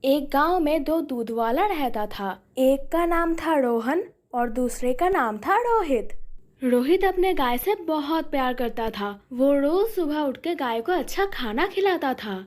एक गांव में दो दूध वाला रहता था। एक का नाम था रोहन और दूसरे का नाम था रोहित। रोहित अपने गाय से बहुत प्यार करता था। वो रोज सुबह उठ के गाय को अच्छा खाना खिलाता था।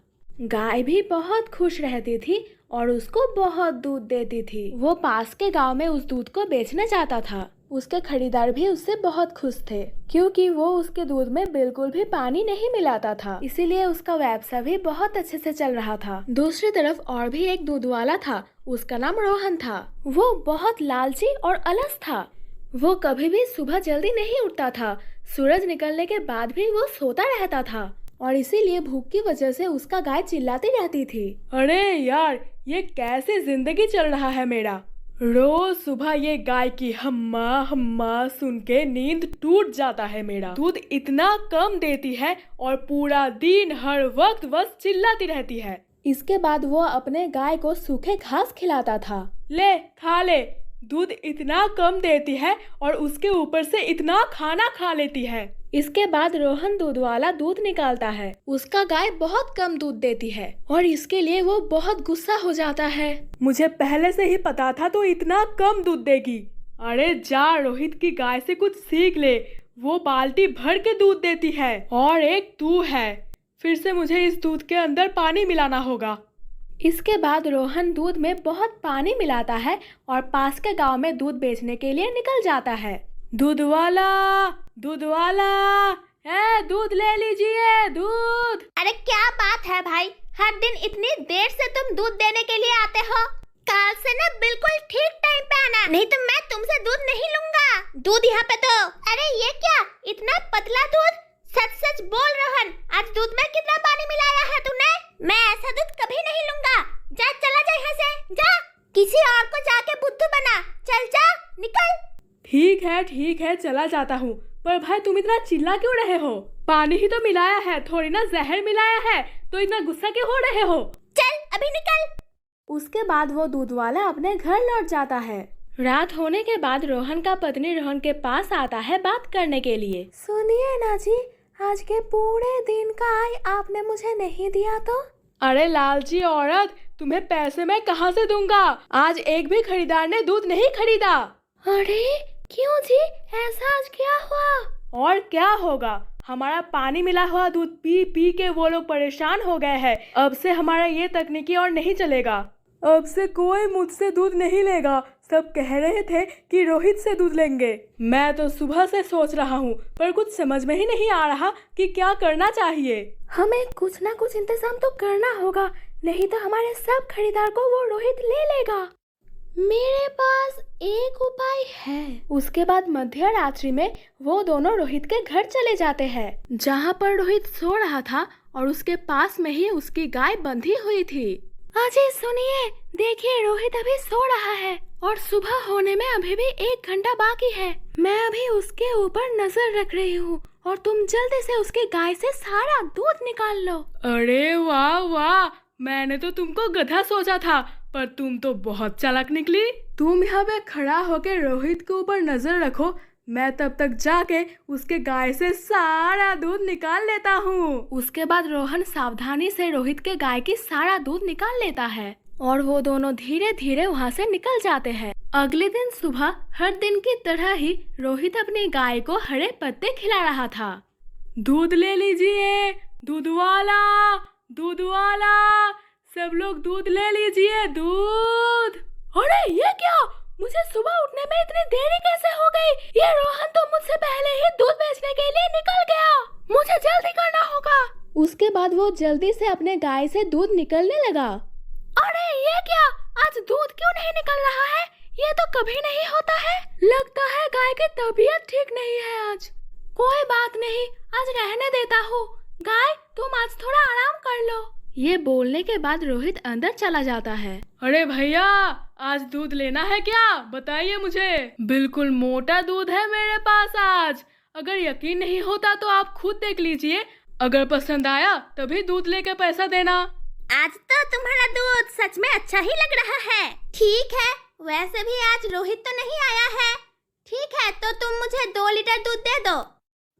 गाय भी बहुत खुश रहती थी और उसको बहुत दूध देती थी। वो पास के गांव में उस दूध को बेचने जाता था। उसके खरीदार भी उससे बहुत खुश थे, क्योंकि वो उसके दूध में बिल्कुल भी पानी नहीं मिलाता था। इसीलिए उसका व्यवसाय भी बहुत अच्छे से चल रहा था। दूसरी तरफ और भी एक दूध वाला था। उसका नाम रोहन था। वो बहुत लालची और अलस था। वो कभी भी सुबह जल्दी नहीं उठता था। सूरज निकलने के बाद भी वो सोता रहता था और इसीलिए भूख की वजह से उसका गाय चिल्लाती रहती थी। अरे यार, ये कैसे जिंदगी चल रहा है मेरा। रोज सुबह ये गाय की हम्मा हम्मा सुन के नींद टूट जाता है मेरा। दूध इतना कम देती है और पूरा दिन हर वक्त बस चिल्लाती रहती है। इसके बाद वो अपने गाय को सूखे घास खिलाता था। ले खा ले, दूध इतना कम देती है और उसके ऊपर से इतना खाना खा लेती है। इसके बाद रोहन दूध वाला दूध निकालता है। उसका गाय बहुत कम दूध देती है और इसके लिए वो बहुत गुस्सा हो जाता है। मुझे पहले से ही पता था तो इतना कम दूध देगी। अरे जा, रोहित की गाय से कुछ सीख ले। वो बाल्टी भर के दूध देती है और एक तू है। फिर से मुझे इस दूध के अंदर पानी मिलाना होगा। इसके बाद रोहन दूध में बहुत पानी मिलाता है और पास के गांव में दूध बेचने के लिए निकल जाता है। दूध वाला, दूध वाला, दूध ले लीजिए, दूध। अरे क्या बात है भाई, हर दिन इतनी देर से तुम दूध देने के लिए आते हो। कल से ना बिल्कुल ठीक टाइम पे आना, नहीं तो मैं तुमसे दूध नहीं लूंगा। दूध यहाँ पे दो। अरे ये क्या, इतना पतला दूध। सच सच बोल रोहन, आज दूध में कितना पानी मिलाया है तूने? मैं ऐसा दूध कभी नहीं लूंगा। जा, चला जा यहाँ से, जा। किसी और को जाके बुद्धू बना। चल जा, निकल। ठीक है, चला जाता हूँ। पर भाई तुम इतना चिल्ला क्यों रहे हो? पानी ही तो मिलाया है, थोड़ी ना जहर मिलाया है, तो इतना गुस्सा क्यों हो रहे हो? चल अभी निकल। उसके बाद वो दूध वाला अपने घर लौट जाता है। रात होने के बाद रोहन का पत्नी रोहन के पास आता है बात करने के लिए। सुनिए ना जी, आज के पूरे दिन का आय आपने मुझे नहीं दिया तो? अरे लालची औरत, तुम्हें पैसे मैं कहाँ से दूंगा? आज एक भी खरीदार ने दूध नहीं खरीदा। अरे क्यों जी, ऐसा आज क्या हुआ? और क्या होगा, हमारा पानी मिला हुआ दूध पी पी के वो लोग परेशान हो गए हैं। अब से हमारा ये तकनीकी और नहीं चलेगा। अब से कोई मुझसे दूध नहीं लेगा। सब कह रहे थे कि रोहित से दूध लेंगे। मैं तो सुबह से सोच रहा हूँ, पर कुछ समझ में ही नहीं आ रहा कि क्या करना चाहिए। हमें कुछ ना कुछ इंतजाम तो करना होगा, नहीं तो हमारे सब खरीदार को वो रोहित ले लेगा। मेरे पास एक उपाय है। उसके बाद मध्य रात्रि में वो दोनों रोहित के घर चले जाते हैं, जहाँ पर रोहित सो रहा था और उसके पास में ही उसकी गाय बंधी हुई थी। अजी सुनिए, देखिए रोहित अभी सो रहा है और सुबह होने में अभी भी 1 घंटा बाकी है। मैं अभी उसके ऊपर नजर रख रही हूँ और तुम जल्दी से उसकी गाय से सारा दूध निकाल लो। अरे वाह वाह, मैंने तो तुमको गधा सोचा था, पर तुम तो बहुत चालाक निकली। तुम यहाँ पे खड़ा होकर रोहित के ऊपर नजर रखो, मैं तब तक जाके उसके गाय से सारा दूध निकाल लेता हूँ। उसके बाद रोहन सावधानी से रोहित के गाय की सारा दूध निकाल लेता है और वो दोनों धीरे धीरे वहाँ से निकल जाते हैं। अगले दिन सुबह हर दिन की तरह ही रोहित अपनी गाय को हरे पत्ते खिला रहा था। दूध ले लीजिए, दूध वाला, दूध वाला, सब लोग दूध ले लीजिए, दूध। अरे ये क्या, मुझे सुबह उठने में इतनी देरी कैसे हो गई? ये रोहन तो मुझसे पहले ही दूध बेचने के लिए निकल गया। मुझे जल्दी करना होगा। उसके बाद वो जल्दी से अपने गाय से दूध निकलने लगा। अरे ये क्या, आज दूध क्यों नहीं निकल रहा है? ये तो कभी नहीं होता है। लगता है गाय की तबीयत ठीक नहीं है आज। कोई बात नहीं, आज रहने देता हूँ। गाय तुम आज थोड़ा आराम कर लो। ये बोलने के बाद रोहित अंदर चला जाता है। अरे भैया, आज दूध लेना है क्या? बताइए मुझे। बिल्कुल मोटा दूध है मेरे पास आज। अगर यकीन नहीं होता तो आप खुद देख लीजिए। अगर पसंद आया तभी दूध लेके पैसा देना। आज तो तुम्हारा दूध सच में अच्छा ही लग रहा है। ठीक है, वैसे भी आज रोहित तो नहीं आया है। ठीक है, तो तुम मुझे 2 लीटर दूध दे दो।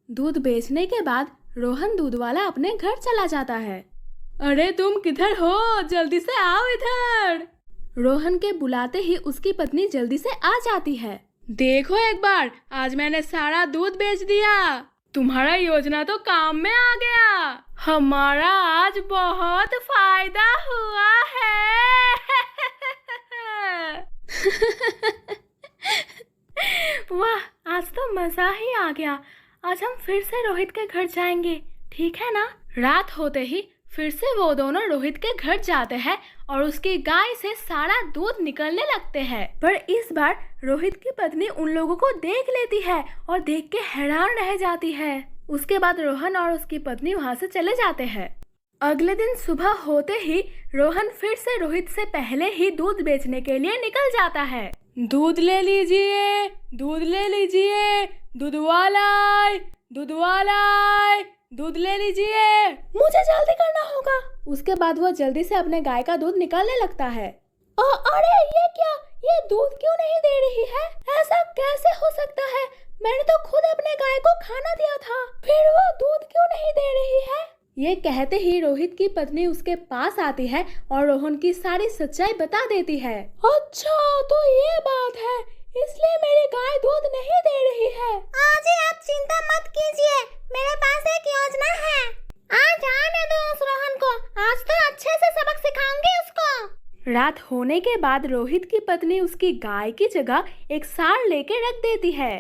दूध बेचने के बाद रोहन दूध वाला अपने घर चला जाता है। अरे तुम किधर हो, जल्दी से आओ इधर। रोहन के बुलाते ही उसकी पत्नी जल्दी से आ जाती है। देखो एक बार, आज मैंने सारा दूध बेच दिया। तुम्हारा योजना तो काम में आ गया। हमारा आज बहुत फायदा हुआ है। वाह, आज तो मजा ही आ गया। आज हम फिर से रोहित के घर जाएंगे, ठीक है ना? रात होते ही फिर से वो दोनों रोहित के घर जाते हैं और उसकी गाय से सारा दूध निकलने लगते हैं। पर इस बार रोहित की पत्नी उन लोगों को देख लेती है और देख के हैरान रह जाती है। उसके बाद रोहन और उसकी पत्नी वहाँ से चले जाते हैं। अगले दिन सुबह होते ही रोहन फिर से रोहित से पहले ही दूध बेचने के लिए निकल जाता है। दूध ले लीजिए, दूध ले लीजिए, दूध वाला आए, दूध वाला आए, दूध ले लीजिए। मुझे जल्दी करना होगा। उसके बाद वो जल्दी से अपने गाय का दूध निकालने लगता है। अरे ये क्या, ये दूध क्यों नहीं दे रही है? ऐसा कैसे हो सकता है? मैंने तो खुद अपने गाय को खाना दिया था, फिर वो दूध क्यों नहीं दे रही है? ये कहते ही रोहित की पत्नी उसके पास आती है और रोहन की सारी सच्चाई बता देती है। अच्छा, तो ये बात है, इसलिए मेरी गाय दूध नहीं दे रही है। आज आप चिंता मत कीजिए, मेरे पास एक योजना है। आज आने दो उस रोहन को, आज तो अच्छे से सबक सिखाऊंगी उसको। रात होने के बाद रोहित की पत्नी उसकी गाय की जगह एक सार लेके रख देती है।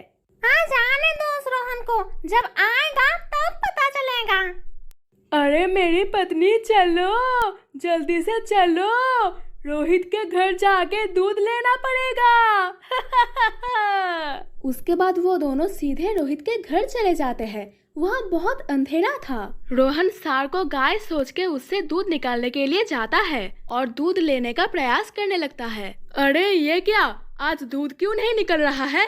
आज आने दो उस रोहन को, जब आएगा तब पता चलेगा। अरे मेरी पत्नी, चलो जल्दी से चलो, रोहित के घर जाके दूध लेना पड़ेगा। उसके बाद वो दोनों सीधे रोहित के घर चले जाते हैं। वहाँ बहुत अंधेरा था। रोहन सार को गाय सोच के उससे दूध निकालने के लिए जाता है और दूध लेने का प्रयास करने लगता है। अरे ये क्या, आज दूध क्यों नहीं निकल रहा है?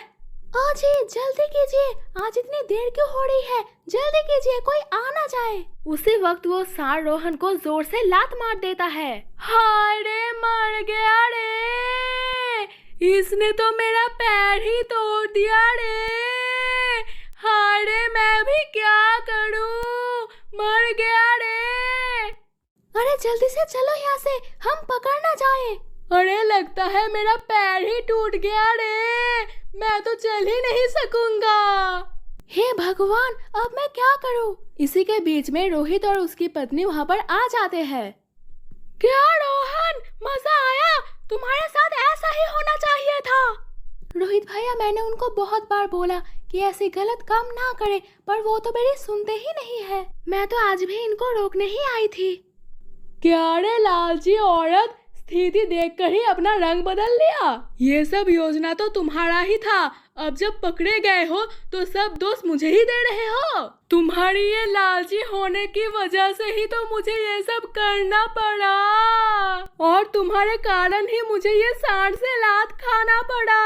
जी जल्दी कीजिए, आज इतनी देर क्यों हो रही है? जल्दी कीजिए, कोई आ ना जाए। उसी वक्त वो सार रोहन को जोर से लात मार देता है। हाय रे, मर गया रे, इसने तो मेरा पैर ही तोड़ दिया रे। हाय रे, मैं भी क्या करूं, मर गया रे। अरे जल्दी से चलो यहाँ से, हम पकड़ ना जाए। अरे लगता है मेरा पैर ही टूट गया रे, मैं तो चल ही नहीं सकूंगा। हे भगवान, अब मैं क्या करूं? इसी के बीच में रोहित और उसकी पत्नी वहाँ पर आ जाते हैं। क्या रोहन, मजा आया? तुम्हारे साथ ऐसा ही होना चाहिए था। रोहित भैया, मैंने उनको बहुत बार बोला कि ऐसी गलत काम ना करे, पर वो तो मेरी सुनते ही नहीं है। मैं तो आज भी इनको रोकने ही आई थी। क्या रे लालची औरत, स्थिति देखकर ही अपना रंग बदल लिया। ये सब योजना तो तुम्हारा ही था। अब जब पकड़े गए हो तो सब दोष मुझे ही दे रहे हो। तुम्हारी ये लालची होने की वजह से ही तो मुझे ये सब करना पड़ा, और तुम्हारे कारण ही मुझे ये सांड से लात खाना पड़ा।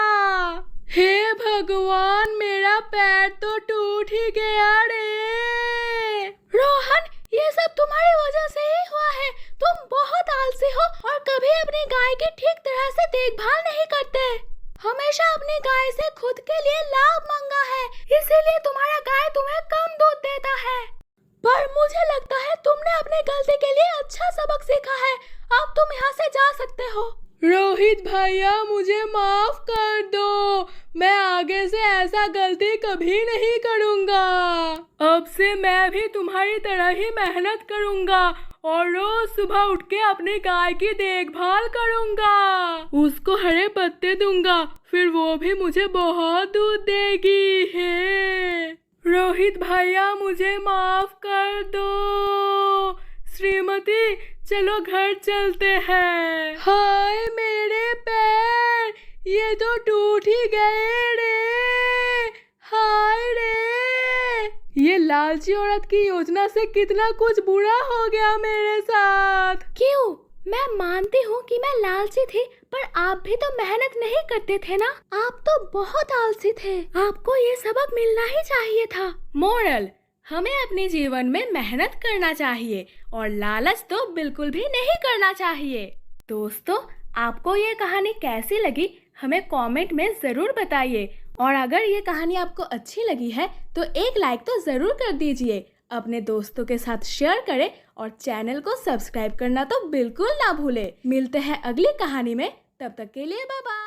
हे भगवान, मेरा पैर तो टूट ही गया रे। रोहन, ये सब तुम्हारी वजह से ही हुआ है। तुम बहुत आलसी हो और कभी अपनी गाय की ठीक तरह से देखभाल नहीं करते। हमेशा अपनी गाय से खुद के लिए लाभ मांगा है, इसीलिए तुम्हारा गाय तुम्हें कम दूध देता है। पर मुझे लगता है तुमने अपनी गलती के लिए अच्छा सबक सीखा है। अब तुम यहाँ से जा सकते हो। रोहित भैया, मुझे माफ कर दो, मैं आगे से ऐसा गलती कभी नहीं करूँगा। अब से मैं भी तुम्हारी तरह ही मेहनत करूँगा और रोज सुबह उठ के अपनी गाय की देखभाल करूँगा, उसको हरे पत्ते दूंगा, फिर वो भी मुझे बहुत दूध देगी। है रोहित भैया, मुझे माफ कर दो। श्रीमती, चलो घर चलते हैं। हाय मेरे पैर, ये तो टूट ही गए रे। हाय रे, ये लालची औरत की योजना से कितना कुछ बुरा हो गया मेरे साथ। क्यों? मैं मानती हूँ कि मैं लालची थी, पर आप भी तो मेहनत नहीं करते थे ना। आप तो बहुत आलसी थे। आपको ये सबक मिलना ही चाहिए था। मोरल, हमें अपने जीवन में मेहनत करना चाहिए और लालच तो बिल्कुल भी नहीं करना चाहिए। दोस्तों, आपको ये कहानी कैसी लगी हमें कमेंट में ज़रूर बताइए, और अगर ये कहानी आपको अच्छी लगी है तो एक लाइक तो ज़रूर कर दीजिए। अपने दोस्तों के साथ शेयर करें और चैनल को सब्सक्राइब करना तो बिल्कुल ना भूलें। मिलते हैं अगली कहानी में, तब तक के लिए बाय बाय।